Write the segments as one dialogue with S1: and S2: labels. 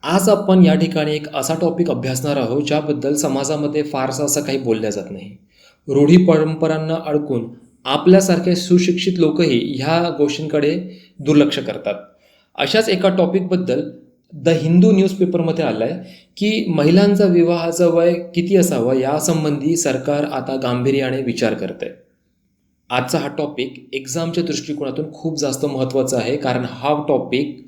S1: आज आपण या ठिकाणी एक असा टॉपिक अभ्यासणार आहोत ज्याबद्दल समाजामध्ये फारसं असं काही बोललं जात नाही. रूढी परंपरांना अडकून आपल्यासारखे सुशिक्षित लोकही ह्या गोष्टींकडे दुर्लक्ष करतात. अशाच एका टॉपिकबद्दल द हिंदू न्यूजपेपरमध्ये आलं आहे की महिलांचा विवाहाचं वय किती असावं यासंबंधी सरकार आता गांभीर्याने विचार करते. आजचा हा टॉपिक एक्झामच्या दृष्टिकोनातून खूप जास्त महत्त्वाचा आहे, कारण हा टॉपिक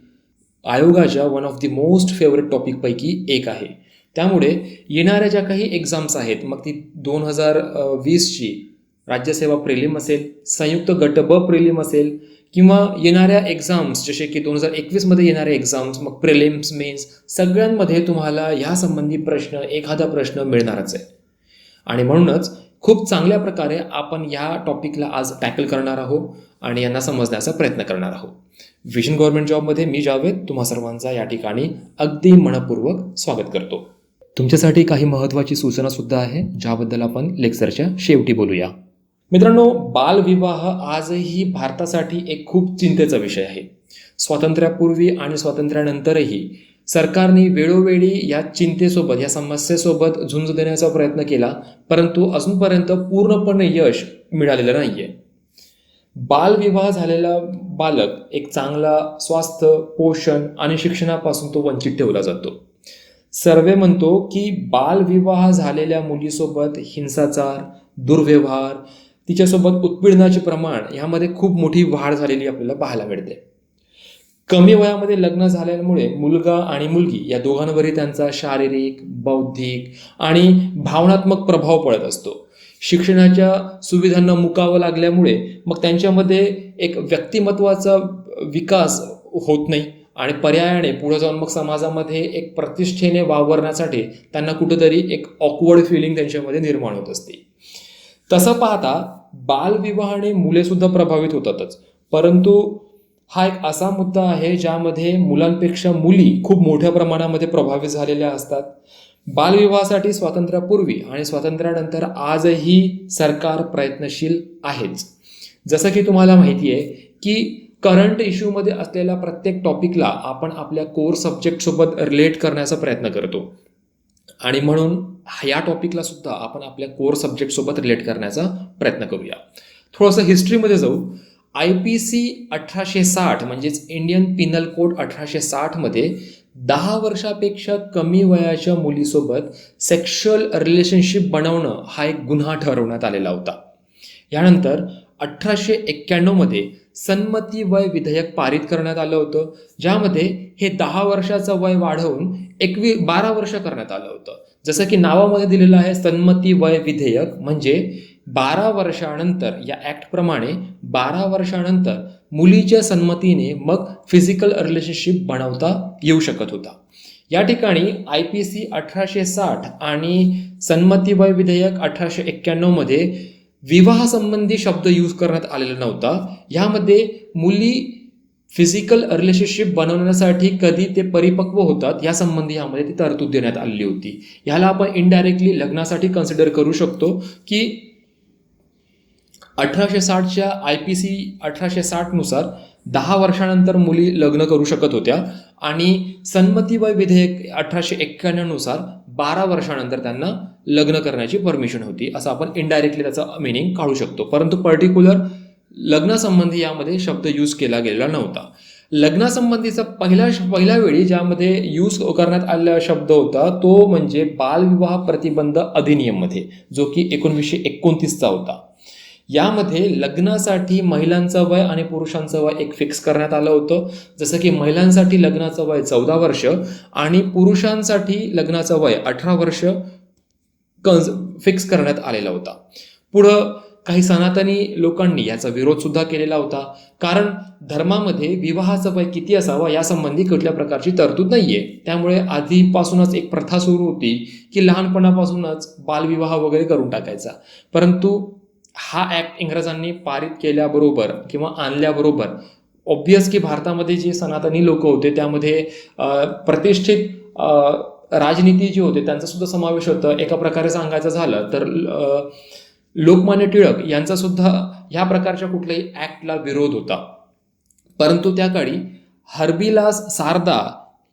S1: आयोगाच्या one of the most favourite टॉपिकपैकी एक आहे. त्यामुळे येणाऱ्या ज्या काही एक्झाम्स आहेत, मग ती 2020ची राज्यसेवा प्रिलिम असेल, संयुक्त गट ब प्रिलिम असेल, किंवा येणाऱ्या एक्झाम्स जसे की 2021मध्ये येणाऱ्या एक्झाम्स, मग प्रिलिम्स, मेन्स, सगळ्यांमध्ये तुम्हाला ह्यासंबंधी एखादा प्रश्न मिळणारच आहे. आणि म्हणूनच खूप चांगल्या प्रकारे आपण या टॉपिकला आज टॅकल करणार आहोत आणि यांना समजण्याचा प्रयत्न करणार आहोत. विजन गव्हर्नमेंट जॉबमध्ये मी जावेद तुम्हा सर्वांचा या ठिकाणी अगदी मनपूर्वक स्वागत करतो. तुमच्यासाठी काही महत्त्वाची सूचना सुद्धा आहे, ज्याबद्दल आपण लेक्चरच्या शेवटी बोलूया. मित्रांनो, बालविवाह आजही भारतासाठी एक खूप चिंतेचा विषय आहे. स्वातंत्र्यापूर्वी आणि स्वातंत्र्यानंतरही सरकारने वेळोवेळी या चिंतेसोबत, या समस्येसोबत झुंज देण्याचा प्रयत्न केला, परंतु अजूनपर्यंत पूर्णपणे यश मिळालेलं नाहीये. बालविवाह झालेला बालक एक चांगला स्वास्थ्य, पोषण आणि शिक्षणापासून तो वंचित ठेवला जातो. सर्वे म्हणतो की बालविवाह झालेल्या मुलीसोबत हिंसाचार, दुर्व्यवहार, तिच्यासोबत उत्पीडनाचे प्रमाण यामध्ये खूप मोठी वाढ झालेली आपल्याला पाहायला मिळते. कमी वयामध्ये लग्न झाल्यामुळे मुलगा आणि मुलगी या दोघांवरही त्यांचा शारीरिक, बौद्धिक आणि भावनात्मक प्रभाव पडत असतो. शिक्षणाच्या सुविधांना मुकावं लागल्यामुळे मग त्यांच्यामध्ये एक व्यक्तिमत्वाचा विकास होत नाही आणि पर्यायाने पुढे जाऊन मग समाजामध्ये एक प्रतिष्ठेने वावरण्यासाठी त्यांना कुठेतरी एक ऑकवर्ड फिलिंग त्यांच्यामध्ये निर्माण होत असते. तसं पाहता बालविवाहाने मुले सुद्धा प्रभावित होतातच, परंतु हा एक असा मुद्दा आहे ज्यामध्ये मुलांपेक्षा मुली खूप मोठ्या प्रमाणामध्ये प्रभावित झालेल्या असतात. बालविवाहासाठी स्वातंत्र्यापूर्वी आणि स्वातंत्र्यानंतर आजही सरकार प्रयत्नशील आहेच. जसं की तुम्हाला माहिती आहे की करंट इश्यूमध्ये असलेल्या प्रत्येक टॉपिकला आपण आपल्या कोर सब्जेक्टसोबत रिलेट करण्याचा प्रयत्न करतो, आणि म्हणून या टॉपिकला सुद्धा आपण आपल्या कोर सब्जेक्टसोबत रिलेट करण्याचा प्रयत्न करूया. थोडंसं हिस्ट्रीमध्ये जाऊ. IPC 1860 म्हणजेच इंडियन पिनल कोड 1860 मध्ये 10 वर्षापेक्षा कमी वयाच्या मुलीसोबत सेक्शुअल रिलेशनशिप बनवणं हा एक गुन्हा ठरवण्यात आलेला होता. यानंतर 1891 मध्ये सन्मती वय विधेयक पारित करण्यात आलं होतं, ज्यामध्ये हे 10 वर्षाचं वय वाढवून 12 वर्ष करण्यात आलं होतं. जसं की नावामध्ये दिलेलं आहे सन्मती वय विधेयक, म्हणजे 12 वर्षानंतर, या ॲक्टप्रमाणे 12 वर्षानंतर मुलीच्या संमतीने मग फिजिकल रिलेशनशिप बनवता येऊ शकत होता. या ठिकाणी IPC 1860 आणि सन्मती वय विधेयक 1891 मध्ये विवाहासंबंधी शब्द यूज करण्यात आलेला नव्हता. ह्यामध्ये मुली फिजिकल रिलेशनशिप बनवण्यासाठी कधी ते परिपक्व होतात यासंबंधी यामध्ये ती तरतूद देण्यात आलेली होती. ह्याला आपण इनडायरेक्टली लग्नासाठी कन्सिडर करू शकतो की 1860च्या IPC 1860 नुसार 10 वर्षानंतर मुली लग्न करू शकत होत्या, आणि सन्मती वय विधेयक 1891 नुसार 12 वर्षानंतर त्यांना लग्न करण्याची परमिशन होती, असं आपण इनडायरेक्टली त्याचा मिनिंग काढू शकतो. परंतु पर्टिक्युलर लग्नासंबंधी यामध्ये शब्द यूज केला गेलेला नव्हता. लग्नासंबंधीचा पहिल्या वेळी ज्यामध्ये यूज करण्यात आलेला शब्द होता तो म्हणजे बालविवाह प्रतिबंध अधिनियममध्ये, जो की 1929चा होता. यामध्ये लग्नासाठी महिलांचं वय आणि पुरुषांचं वय एक फिक्स करण्यात आलं होतं. जसं की महिलांसाठी लग्नाचं वय 14 वर्ष आणि पुरुषांसाठी लग्नाचं वय 18 वर्ष फिक्स करण्यात आलेला होता. पुढं काही सनातनी लोकांनी याचा विरोध सुद्धा केलेला होता, कारण धर्मामध्ये विवाहाचं वय किती असावं यासंबंधी कुठल्या प्रकारची तरतूद नाहीये. त्यामुळे आधीपासूनच एक प्रथा सुरू होती की लहानपणापासूनच बालविवाह वगैरे करून टाकायचा. परंतु हा ॲक्ट इंग्रजांनी पारित केल्याबरोबर किंवा आणल्याबरोबर ऑब्वियस की भारतामध्ये जे सनातनी लोक होते त्यामध्ये प्रतिष्ठित राजनीती जे होते त्यांचा सुद्धा समावेश होता. एका प्रकारे सांगायचं झालं तर लोकमान्य टिळक यांचा सुद्धा ह्या प्रकारच्या कुठल्याही ॲक्टला विरोध होता. परंतु त्या काळी हरबिलास सारदा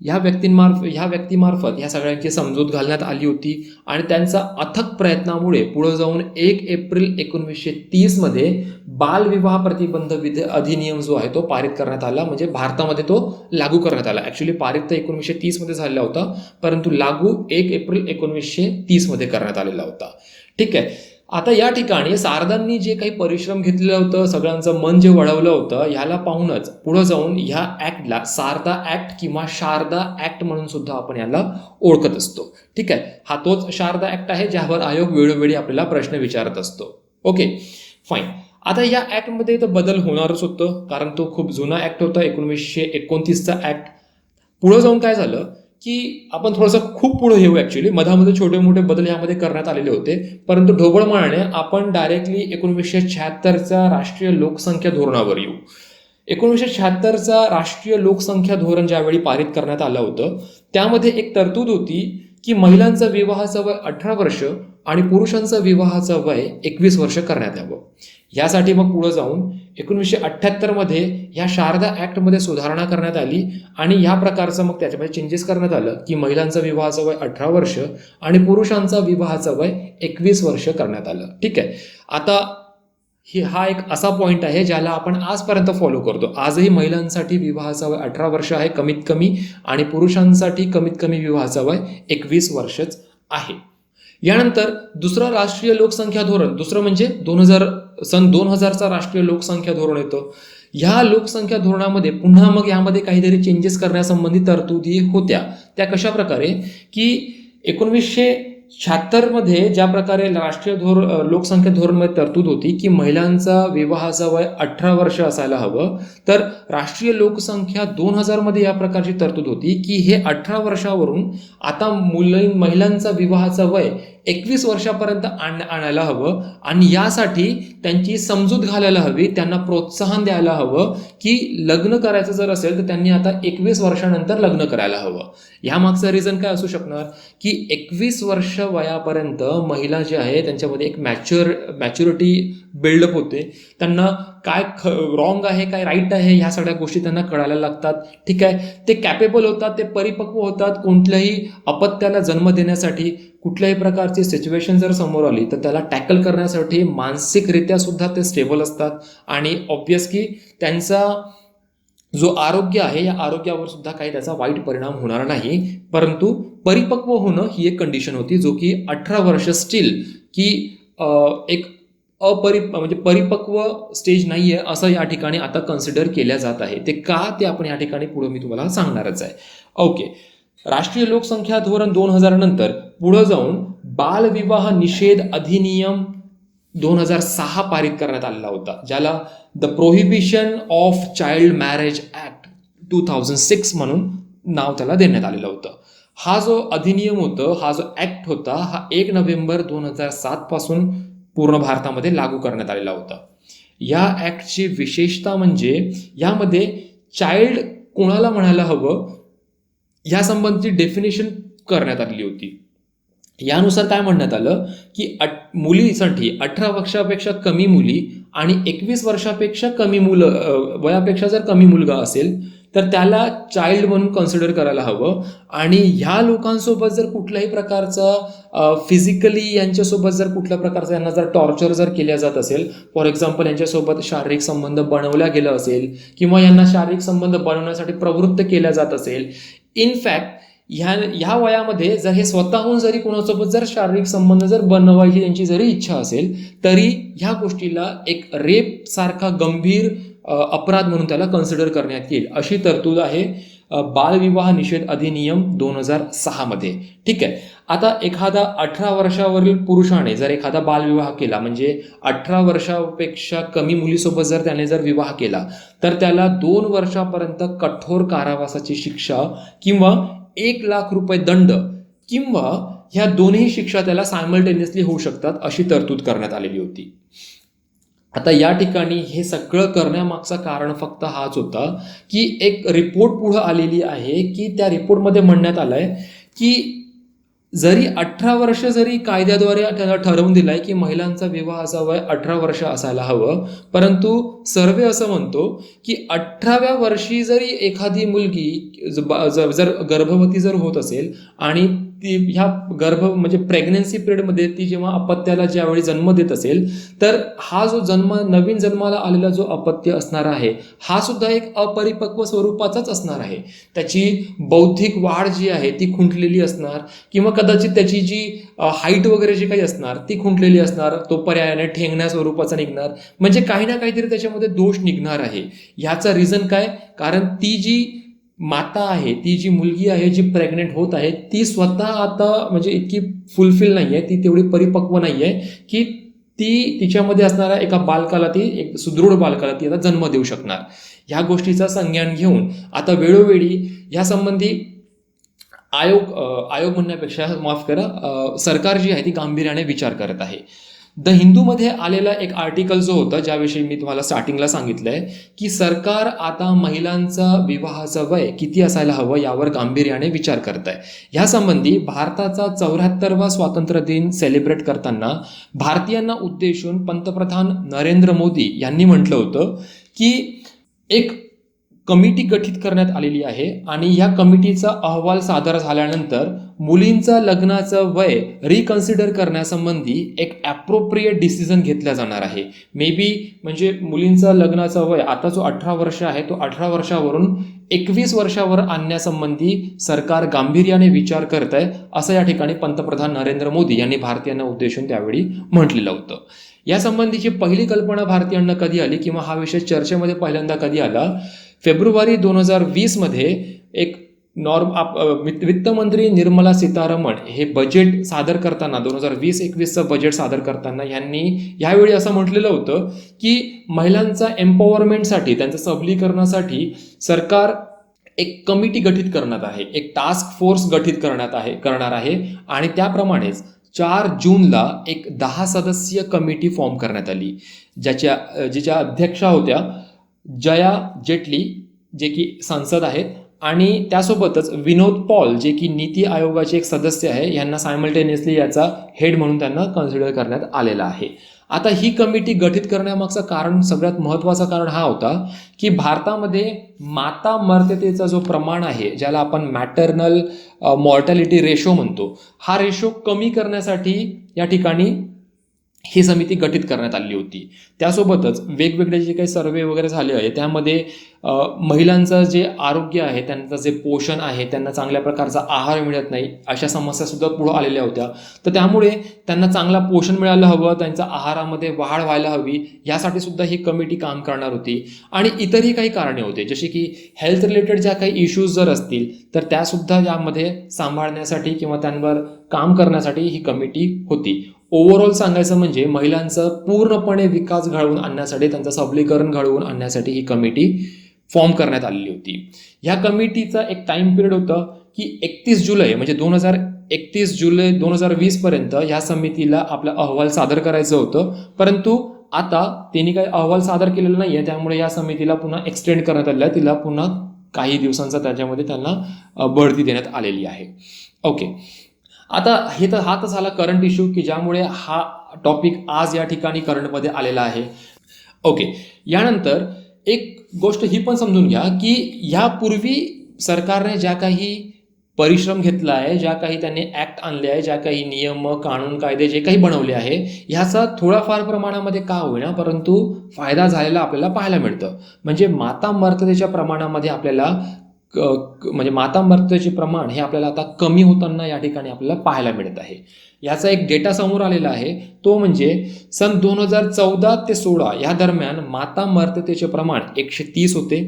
S1: ह्या व्यक्तीमार्फत ह्या सगळ्यांची समजूत घालण्यात आली होती आणि त्यांचा अथक प्रयत्नामुळे पुढे जाऊन 1 एप्रिल 1930 मध्ये बालविवाह प्रतिबंध अधिनियम जो आहे तो पारित करण्यात आला, म्हणजे भारतामध्ये तो लागू करण्यात आला. ऍक्च्युली पारित तर 1930 मध्ये झालेला होता, परंतु लागू 1 एप्रिल 1930 मध्ये करण्यात आलेला होता. ठीक आहे. आता या ठिकाणी शारदांनी जे काही परिश्रम घेतलेलं होतं, सगळ्यांचं मन जे वळवलं होतं, ह्याला पाहूनच पुढे जाऊन ह्या ऍक्टला शारदा ऍक्ट किंवा शारदा ऍक्ट म्हणून सुद्धा आपण याला ओळखत असतो. ठीक आहे. हा तोच शारदा ऍक्ट आहे ज्यावर आयोग वेळोवेळी आपल्याला प्रश्न विचारत असतो. Okay, fine. आता या ऍक्टमध्ये तर बदल होणारच होतं, कारण तो खूप जुना ऍक्ट होता, 1929चा ऍक्ट. पुढे जाऊन काय झालं की आपण थोडंसं खूप पुढे येऊ. ऍक्च्युली मधामध्ये छोटे मोठे बदल यामध्ये करण्यात आलेले होते, परंतु ढोबळमानाने आपण डायरेक्टली 1976च्या राष्ट्रीय लोकसंख्या धोरणावर येऊ. 1976चा राष्ट्रीय लोकसंख्या धोरण ज्यावेळी पारित करण्यात आलं होतं, त्यामध्ये एक तरतूद होती की महिलांचं विवाहाचं वय 18 वर्ष आणि पुरुषांचं विवाहाचं वय 21 वर्ष करण्यात यावं. यासाठी मग पुढे जाऊन 1978 मध्ये या शारदा ऍक्टमध्ये सुधारणा करण्यात आली आणि या प्रकारचं मग त्याच्यामध्ये चेंजेस करण्यात आलं की महिलांचं विवाहाचं वय 18 वर्ष आणि पुरुषांचं विवाहाचं वय 21 वर्ष करण्यात आलं. ठीक आहे. आता हा एक असा पॉईंट आहे ज्याला आपण आजपर्यंत फॉलो करतो. आजही महिलांसाठी विवाहाचा वय 18 वर्ष आहे कमीत कमी आणि पुरुषांसाठी कमीत कमी विवाहाचा वय 21 वर्षच आहे. यानंतर दुसरं राष्ट्रीय लोकसंख्या धोरण, दुसरं म्हणजे सन 2000चा राष्ट्रीय लोकसंख्या धोरण येतं. ह्या लोकसंख्या धोरणामध्ये पुन्हा मग यामध्ये काहीतरी चेंजेस करण्यासंबंधी तरतुदी होत्या. त्या कशा प्रकारे की 1976 मध्ये ज्या प्रकारे राष्ट्रीय लोकसंख्या धोरणमध्ये तरतूद होती की महिलांचा विवाहाचा वय 18 वर्ष असायला हवं, तर राष्ट्रीय लोकसंख्या 2000 मध्ये या प्रकारची तरतूद होती की हे 18 वर्षावरून आता महिलांचा विवाहाचा वय 21 वर्षापर्यंत आणायला हवं आणि यासाठी त्यांची समजूत घालायला हवी, त्यांना प्रोत्साहन द्यायला हवं की लग्न करायचं जर असेल तर त्यांनी आता 21 वर्षानंतर लग्न करायला हवं. यामागचं रिझन काय असू शकणार की 21 वर्ष वयापर्यंत महिला जे आहे त्यांच्यामध्ये एक मॅच्युरिटी बिल्डअप होते. त्यांना काय रॉंग आहे काय राईट आहे ह्या सगळ्या गोष्टी त्यांना कळायला लागतात. ठीक आहे. ते कॅपेबल होतात, ते परिपक्व होतात कोणत्याही अपत्याला जन्म देण्यासाठी. कुठल्याही प्रकारची सिच्युएशन जर समोर आली तर त्याला टॅकल करण्यासाठी मानसिकरित्या सुद्धा ते स्टेबल असतात आणि ऑब्व्हियसली त्यांचा जो आरोग्य आहे या आरोग्यावर सुद्धा काही त्याचा वाईट परिणाम होणार नाही. परंतु परिपक्व होणं ही एक कंडिशन होती जो की 18 वर्ष स्टील की एक म्हणजे परिपक्व स्टेज नाहीये असं या ठिकाणी आता कन्सिडर केल्या जात आहे. ते का ते आपण या ठिकाणी पुढे मी तुम्हाला सांगणारच आहे. ओके. राष्ट्रीय लोकसंख्या धोरण 2000 नंतर पुढे जाऊन बालविवाह निषेध अधिनियम 2006 पारित करण्यात आलेला होता, ज्याला the prohibition of child marriage act 2006 म्हणून नाव त्याला देण्यात आलेलं होतं. हा जो अधिनियम होता, हा जो ऍक्ट होता, हा 1 नोव्हेंबर 2007 पासून पूर्ण भारतामध्ये लागू करण्यात आलेला होता. या ऍक्टची विशेषता म्हणजे यामध्ये चाइल्ड कोणाला म्हणायला हवं या संबंधीची डेफिनेशन करण्यात आलेली होती. यानुसार काय म्हणण्यात आलं की मुलीसाठी 18 वर्षापेक्षा कमी मुली आणि 21 वर्षापेक्षा कमी मुलं वयापेक्षा जर कमी मुलगा असेल तर त्याला चाइल्ड म्हणून कन्सिडर करायला हवं. आणि ह्या लोकांसोबत जर कुठल्याही प्रकारचा फिजिकली यांच्यासोबत जर कुठल्या प्रकारचा यांना जर टॉर्चर जर केल्या जात असेल, फॉर एक्झाम्पल यांच्यासोबत शारीरिक संबंध बनवल्या गेलं असेल किंवा यांना शारीरिक संबंध बनवण्यासाठी प्रवृत्त केल्या जात असेल, इनफॅक्ट ह्या वयामध्ये जर हे स्वतःहून जरी कोणासोबत जर शारीरिक संबंध जर बनवायची त्यांची जरी इच्छा असेल तरी ह्या गोष्टीला एक रेप सारखा गंभीर अपराध म्हणून त्याला कन्सिडर करण्यात येईल, अशी तरतूद आहे बालविवाह निषेध अधिनियम 2006 मध्ये. ठीक आहे. आता एखादा 18 वर्षावरील पुरुषाने जर एखादा बालविवाह केला, म्हणजे 18 वर्षापेक्षा कमी मुलीसोबत जर त्याने जर विवाह केला तर त्याला 2 वर्षापर्यंत कठोर कारावासाची शिक्षा किंवा 1 लाख रुपये दंड किंवा ह्या दोन्ही शिक्षा त्याला सायमल्टेनियसली होऊ शकतात, अशी तरतूद करण्यात आलेली होती. आता या ठिकाणी हे सगळं करण्यामागचं कारण फक्त हाच होता की एक रिपोर्ट पुढे आलेली आहे की त्या रिपोर्टमध्ये म्हणण्यात आलंय की जरी 18 वर्ष जरी कायद्याद्वारे त्याला ठरवून दिलाय की महिलांचा विवाहाचा वय 18 वर्ष असायला हवं, परंतु सर्वे असं म्हणतो की 18व्या वर्षी जरी एखादी मुलगी जर गर्भवती जर होत असेल आणि ती ह्या म्हणजे प्रेग्नन्सी पिरियडमध्ये ती जेव्हा अपत्याला ज्यावेळी जन्म देत असेल, तर हा जो नवीन जन्माला आलेला जो अपत्य असणार आहे, हा सुद्धा एक अपरिपक्व स्वरूपाचाच असणार आहे. त्याची बौद्धिक वाढ जी आहे ती खुंटलेली असणार, किंवा कदाचित त्याची जी हाईट वगैरे जी काही असणार ती खुंटलेली असणार, तो पर्यायाने ठेंगण्या स्वरूपाचा निघणार. म्हणजे काही ना काहीतरी त्याच्यामध्ये दोष निघणार आहे. ह्याचा रिझन काय? कारण ती जी माता आहे, ती जी मुलगी आहे जी प्रेग्नेंट होत आहे, ती स्वतः आता म्हणजे इतकी फुलफिल नाही आहे, ती तेवढी परिपक्व नाही आहे की ती तिच्यामध्ये असणाऱ्या एका बालकाला, ती एक सुदृढ बालकाला ती आता जन्म देऊ शकणार. ह्या गोष्टीचा संज्ञान घेऊन आता वेळोवेळी यासंबंधी आयोग म्हणण्यापेक्षा माफ करा, सरकार जी आहे ती गांभीर्याने विचार करत आहे. द हिंदूमध्ये आलेला एक आर्टिकल जो होता, ज्याविषयी मी तुम्हाला स्टार्टिंगला सांगितलंय की सरकार आता महिलांचा विवाहाचं वय किती असायला हवं यावर गांभीर्याने विचार करत आहे. ह्यासंबंधी भारताचा 74वा स्वातंत्र्य दिन सेलिब्रेट करताना भारतीयांना उद्देशून पंतप्रधान नरेंद्र मोदी यांनी म्हटलं होतं की एक कमिटी गठीत करण्यात आलेली आहे आणि या कमिटीचा अहवाल सादर झाल्यानंतर मुलींचा लग्नाचं वय रिकन्सिडर करण्यासंबंधी एक ॲप्रोप्रिएट डिसिजन घेतला जाणार आहे. मे बी म्हणजे मुलींचा लग्नाचा वय आता जो 18 वर्ष आहे तो 18 वर्षावरून 21 वर्षावर आणण्यासंबंधी सरकार गांभीर्याने विचार करत आहे, असं या ठिकाणी पंतप्रधान नरेंद्र मोदी यांनी भारतीयांना उद्देशून त्यावेळी म्हटलेलं होतं. यासंबंधीची पहिली कल्पना भारतीयांना कधी आली किंवा हा विषय चर्चेमध्ये पहिल्यांदा कधी आला? फेब्रुवारी 2020 मध्ये एक वित्तमंत्री निर्मला सीतारमण हे बजेट सादर करताना 2020-21चं बजेट सादर करताना यांनी यावेळी असं म्हटलेलं होतं की महिलांचा एम्पॉवरमेंटसाठी, त्यांच्या सबलीकरणासाठी सरकार एक कमिटी गठीत करण्यात आहे, एक टास्क फोर्स गठीत करणार आहे आणि त्याप्रमाणेच 4 जूनला एक 10 सदस्यीय कमिटी फॉर्म करण्यात आली, जिच्या अध्यक्षा होत्या जया जेटली, जे की सांसद आहेत, आणि त्यासोबतच विनोद पॉल, जे की नीती आयोगाचे एक सदस्य आहे, यांना सायमल्टेनियसली याचा हेड म्हणून त्यांना कन्सिडर करण्यात आलेला आहे. आता ही कमिटी गठीत करण्यामागचं कारण, सगळ्यात महत्त्वाचं कारण हा होता की भारतामध्ये माता मर्त्यतेचा जो प्रमाण आहे, ज्याला आपण मॅटर्नल मॉर्टॅलिटी रेशो म्हणतो, हा रेशो कमी करण्यासाठी या ठिकाणी ही समिती गठीत करण्यात आली होती. त्यासोबतच वेगवेगळे जे काही सर्वे वगैरे झाले आहे त्यामध्ये महिलांचं जे आरोग्य आहे, त्यांचं जे पोषण आहे, त्यांना चांगल्या प्रकारचा आहार मिळत नाही, अशा समस्या सुद्धा पुढे आलेल्या होत्या. तर त्यामुळे त्यांना चांगला पोषण मिळायला हवं, त्यांच्या आहारामध्ये वाढ व्हायला हवी, यासाठी सुद्धा ही कमिटी काम करणार होती. आणि इतरही काही कारणे होते, जसे की हेल्थ रिलेटेड ज्या काही इश्यूज जर असतील तर त्यासुद्धा यामध्ये सांभाळण्यासाठी किंवा त्यांवर काम करण्यासाठी ही कमिटी होती. ओव्हरऑल सांगायचं म्हणजे महिलांचा पूर्णपणे विकास घडवून आणण्यासाठी, त्यांचं सबलीकरण घडवून आणण्यासाठी ही कमिटी फॉर्म करण्यात आलेली होती. ह्या कमिटीचा एक टाइम पिरियड होतं की 31 जुलै म्हणजे 31 जुलै 2020 पर्यंत ह्या समितीला आपला अहवाल सादर करायचं होतं, परंतु आता त्यांनी काही अहवाल सादर केलेला नाही आहे, त्यामुळे या समितीला पुन्हा एक्सटेंड करण्यात आलेलं आहे, तिला पुन्हा काही दिवसांचा त्याच्यामध्ये त्यांना बढती देण्यात आलेली आहे. ओके, आता हा तर झाला करंट इश्यू की ज्यामुळे हा टॉपिक आज या ठिकाणी करंटमध्ये आलेला आहे. ओके, यानंतर एक गोष्ट ही पण समजून घ्या की यापूर्वी सरकारने ज्या काही परिश्रम घेतला आहे, ज्या काही त्यांनी ॲक्ट आणले आहे, ज्या काही नियम, कानून, कायदे जे काही बनवले आहे, ह्याचा थोडाफार प्रमाणामध्ये का होईना परंतु फायदा झालेला आपल्याला पाहायला मिळतं. म्हणजे माता मर्त्यतेच्या प्रमाणामध्ये आपल्याला म्हणजे माता मर्त्यतेचे प्रमाण हे आपल्याला आता कमी होताना या ठिकाणी आपल्याला पाहायला मिळत आहे. याचा एक डेटा समोर आलेला आहे, तो म्हणजे सन 2014 ते 16 या दरम्यान माता मर्त्यतेचे प्रमाण 130 होते.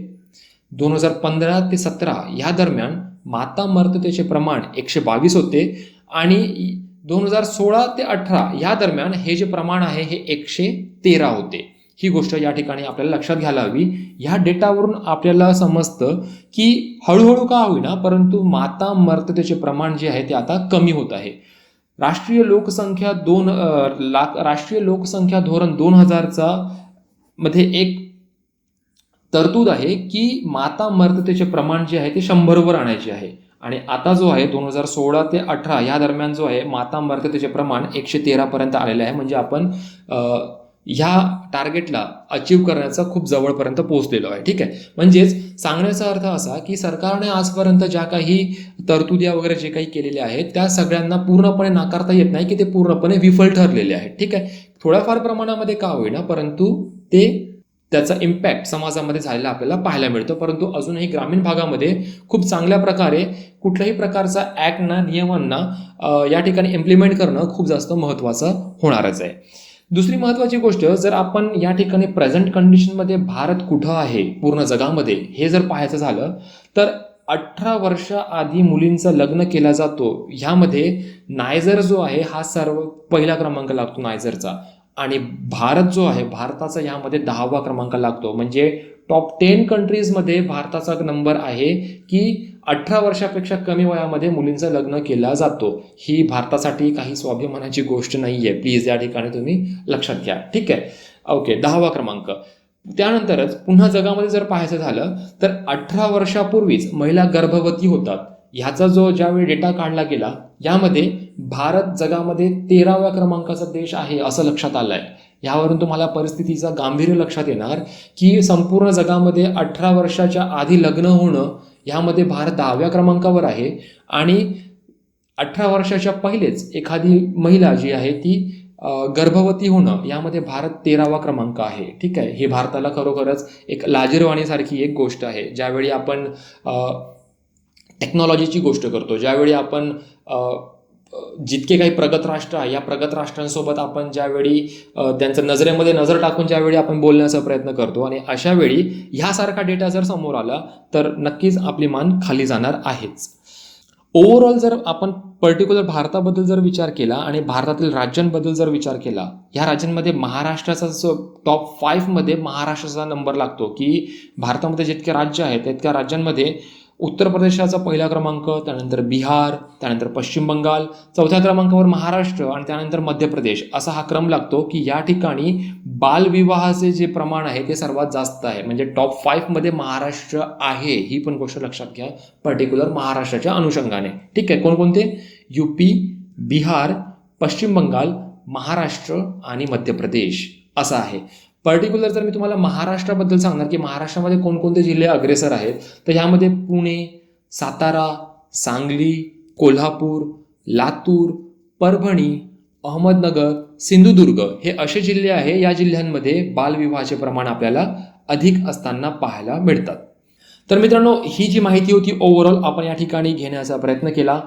S1: 2015 ते 17 या दरम्यान माता मर्त्यतेचे प्रमाण 122 होते आणि 2016 ते 18 या दरम्यान हे जे प्रमाण आहे हे 113 होते. ही गोष्ट या ठिकाणी आपल्याला लक्षात घ्यायला हवी. ह्या डेटावरून आपल्याला समजतं की हळूहळू का होईना परंतु माता मर्त्यतेचे प्रमाण जे आहे ते आता कमी होत आहे. राष्ट्रीय लोकसंख्या धोरण 2000चा मध्ये एक तरतूद आहे की माता मर्त्यतेचे प्रमाण जे आहे ते 100वर आणायचे आहे आणि आता जो आहे 2016 ते 18 या दरम्यान जो आहे मातांबरतेचे प्रमाण 113 पर्यंत आलेले आहे. म्हणजे आपण ह्या टार्गेटला अचीव करण्याचा खूप जवळपर्यंत पोहोचलेलो आहे. ठीक आहे, म्हणजेच सांगण्याचा अर्थ असा की सरकारने आजपर्यंत ज्या काही तरतुद्या वगैरे जे काही केलेले आहेत त्या सगळ्यांना पूर्णपणे नाकारता येत नाही की ते पूर्णपणे विफल ठरलेले आहेत. ठीक आहे, थोड्याफार प्रमाणामध्ये का होईना परंतु ते त्याचा इम्पॅक्ट समाजामध्ये झालेला आपल्याला पाहायला मिळतो. परंतु अजूनही ग्रामीण भागामध्ये खूप चांगल्या प्रकारे कुठल्याही प्रकारचा ॲक्टना नियमांना या ठिकाणी इम्प्लिमेंट करणं खूप जास्त महत्त्वाचं होणारच आहे. दुसरी महत्त्वाची गोष्ट, जर आपण या ठिकाणी प्रेझेंट कंडिशनमध्ये भारत कुठं आहे पूर्ण जगामध्ये हे जर पाहायचं झालं तर 18 वर्षाआधी मुलींचं लग्न केला जातो ह्यामध्ये नायजर जो आहे हा सर्व पहिला क्रमांक लागतो नायजरचा. आणि भारत जो आहे भारताचा यामध्ये 10वा क्रमांक लागतो. म्हणजे टॉप 10 कंट्रीजमध्ये भारताचा नंबर आहे की 18 वर्षापेक्षा कमी वयामध्ये मुलींचं लग्न केला जातो. ही भारतासाठी काही स्वाभिमानाची गोष्ट नाही आहे, प्लीज या ठिकाणी तुम्ही लक्षात घ्या. ठीक आहे, ओके, 10वा क्रमांक. त्यानंतरच पुन्हा जगामध्ये जर पाहायचं झालं तर 18 वर्षापूर्वीच महिला गर्भवती होतात. ह्याचा जो ज्यावेळी डेटा काढला गेला यामध्ये भारत जगामध्ये 13व्या क्रमांकाचा देश आहे असं लक्षात आलं आहे. यावरून तुम्हाला परिस्थितीचा गांभीर्य लक्षात येणार की संपूर्ण जगामध्ये 18 वर्षाच्या आधी लग्न होणं यामध्ये भारत 10व्या क्रमांकावर आहे आणि 18 वर्षाच्या पहिलेच एखादी महिला जी आहे ती गर्भवती होणं यामध्ये भारत 13वा क्रमांक आहे. ठीक आहे, हे भारताला खरोखरच एक लाजिरवाणीसारखी एक गोष्ट आहे. ज्यावेळी आपण टेक्नॉलॉजीची गोष्ट करतो, ज्यावेळी आपण जितके काही प्रगत राष्ट्र आहे या प्रगत राष्ट्रांसोबत आपण ज्यावेळी त्यांच्या नजरेमध्ये नजर टाकून ज्यावेळी आपण बोलण्याचा प्रयत्न करतो आणि अशा वेळी ह्यासारखा डेटा जर समोर आला तर नक्कीच आपली मान खाली जाणार आहेच. ओव्हरऑल जर आपण पर्टिक्युलर भारताबद्दल जर विचार केला आणि भारतातील राज्यांबद्दल जर विचार केला, या राज्यांमध्ये महाराष्ट्राचा जो टॉप 5 मध्ये महाराष्ट्राचा नंबर लागतो की भारतामध्ये जितके राज्य आहेत तितक्या राज्यांमध्ये उत्तर प्रदेशाचा पहिला क्रमांक, त्यानंतर बिहार, त्यानंतर पश्चिम बंगाल, 4थ्या क्रमांकावर महाराष्ट्र आणि त्यानंतर मध्य प्रदेश असा हा क्रम लागतो की या ठिकाणी बालविवाहाचे जे प्रमाण आहे ते सर्वात जास्त आहे. म्हणजे टॉप 5 मध्ये महाराष्ट्र आहे, ही पण गोष्ट लक्षात घ्या पर्टिक्युलर महाराष्ट्राच्या अनुषंगाने. ठीक आहे, कोणकोणते? UP, बिहार, पश्चिम बंगाल, महाराष्ट्र आणि मध्य प्रदेश असं आहे. पर्टिक्युलर जर मी तुम्हाला महाराष्ट्राबद्दल सांगणार की महाराष्ट्रामध्ये कोणकोणते जिल्हे अग्रेसर आहेत तर ह्यामध्ये पुणे, सातारा, सांगली, कोल्हापूर, लातूर, परभणी, अहमदनगर, सिंधुदुर्ग हे असे जिल्हे आहे. या जिल्ह्यांमध्ये बालविवाहाचे प्रमाण आपल्याला अधिक असताना पाहायला मिळतात. तर मित्रांनो, ही जी माहिती होती ओव्हरऑल आपण या ठिकाणी घेण्याचा प्रयत्न केला.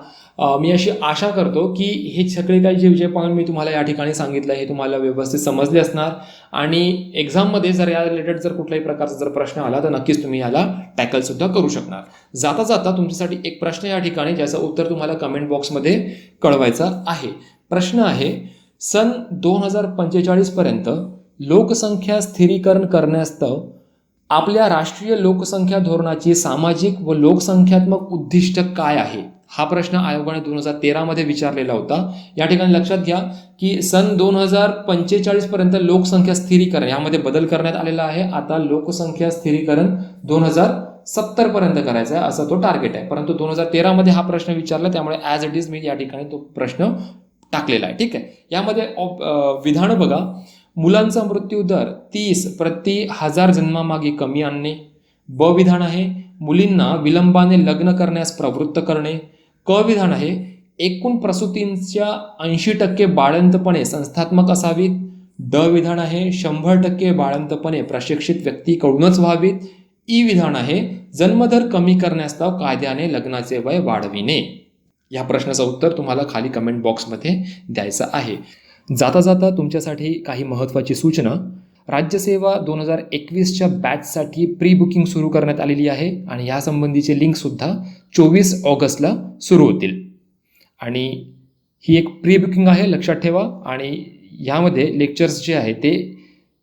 S1: मी अशी आशा करतो की हे सगळे काही जे पॉईंट मी तुम्हाला या ठिकाणी सांगितलं हे तुम्हाला व्यवस्थित समजले असणार आणि एक्झाममध्ये जर या रिलेटेड जर कुठल्याही प्रकारचा जर प्रश्न आला तर नक्कीच तुम्ही याला टॅकलसुद्धा करू शकणार. जाता जाता तुमच्यासाठी एक प्रश्न या ठिकाणी ज्याचं उत्तर तुम्हाला कमेंट बॉक्समध्ये कळवायचं आहे. प्रश्न आहे, सन 2045 पर्यंत लोकसंख्या स्थिरीकरण करण्यास्तव आपल्या राष्ट्रीय लोकसंख्या धोरणाची सामाजिक व लोकसंख्यात्मक उद्दिष्ट काय आहे? हा प्रश्न आयोगाने 2013 मध्ये विचारलेला होता. या ठिकाणी लक्षात घ्या की सन 2045 पर्यंत लोकसंख्या स्थिरीकरण यामध्ये बदल करण्यात आलेला आहे. आता लोकसंख्या स्थिरीकरण 2070 पर्यंत करायचं आहे असं तो टार्गेट आहे. परंतु 2013 मध्ये हा प्रश्न विचारला त्यामुळे ॲज इट इज मी या ठिकाणी तो प्रश्न टाकलेला आहे. ठीक आहे, यामध्ये विधान बघा. मुलांचा मृत्यू दर 30 प्रति 1000 जन्मामागे कमी आणणे. ब विधान आहे, मुलींना विलंबाने लग्न करण्यास प्रवृत्त करणे. क विधान आहे, एकूण प्रसूतींच्या 80% बाळंतपणे संस्थात्मक असावीत. ड विधान आहे, 100% बाळंतपणे प्रशिक्षित व्यक्तीकडूनच व्हावीत. ई विधान आहे, जन्मदर कमी करण्यास्तव कायद्याने लग्नाचे वय वाढविणे. या प्रश्नाचं उत्तर तुम्हाला खाली कमेंट बॉक्समध्ये द्यायचं आहे. जाता जाता तुमच्यासाठी काही महत्त्वाची सूचना. राज्यसेवा 2021च्या बॅचसाठी प्री बुकिंग सुरू करण्यात आलेली आहे आणि यासंबंधीचे लिंकसुद्धा 24 ऑगस्टला सुरू होतील. आणि ही एक प्री बुकिंग आहे, लक्षात ठेवा. आणि यामध्ये लेक्चर्स जे आहे ते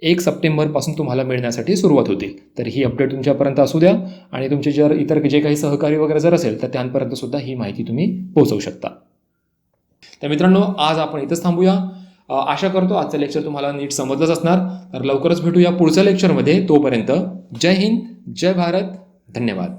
S1: 1 सप्टेंबरपासून तुम्हाला मिळण्यासाठी सुरुवात होतील. तर ही अपडेट तुमच्यापर्यंत असू द्या आणि तुमचे जर इतर जे काही सहकारी वगैरे जर असेल तर त्यांपर्यंत सुद्धा ही माहिती तुम्ही पोहोचवू शकता. तर मित्रांनो, आज आपण इथंच थांबूया. आशा करतो आजचं लेक्चर तुम्हाला नीट समजलंच असणार. तर लवकरच भेटूया पुढच्या लेक्चरमध्ये. तोपर्यंत जय हिंद, जय भारत, धन्यवाद.